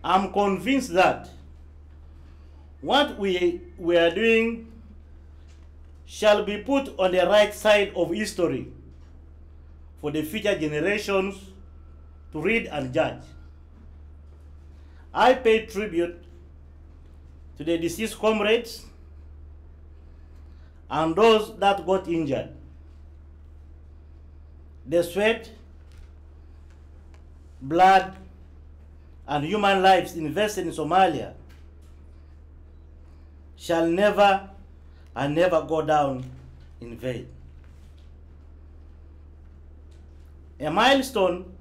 I'm convinced that what we are doing shall be put on the right side of history for the future generations to read and judge. I pay tribute to the deceased comrades and those that got injured. The sweat, blood, and human lives invested in Somalia shall never and never go down in vain. A milestone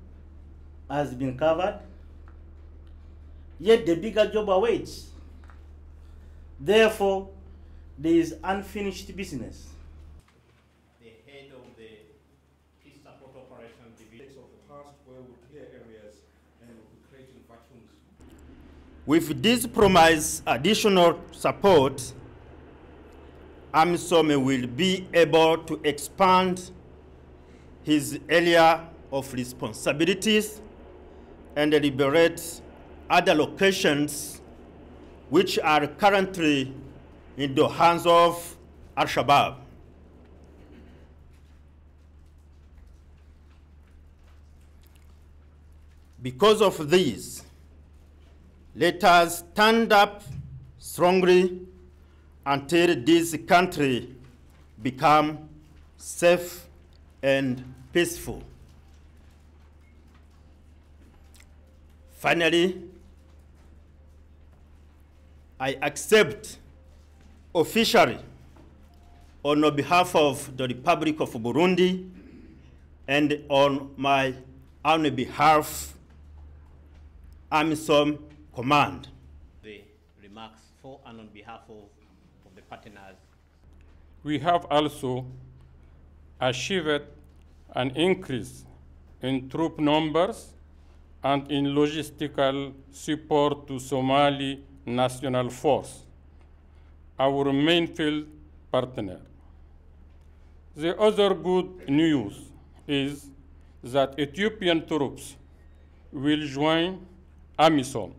has been covered, yet the bigger job awaits. Therefore, there is unfinished business. The head of the Peace Support Operation Division of the past where we clear areas and we creating vacuums. With this promised additional support, AMISOM will be able to expand his area of responsibilities and liberate other locations which are currently in the hands of Al-Shabaab. Because of this, let us stand up strongly until this country become safe and peaceful. Finally, I accept officially on behalf of the Republic of Burundi and on my own behalf, AMISOM Command. The remarks for and on behalf of the partners. We have also achieved an increase in troop numbers and in logistical support to Somali National Force, our main field partner. The other good news is that Ethiopian troops will join AMISOM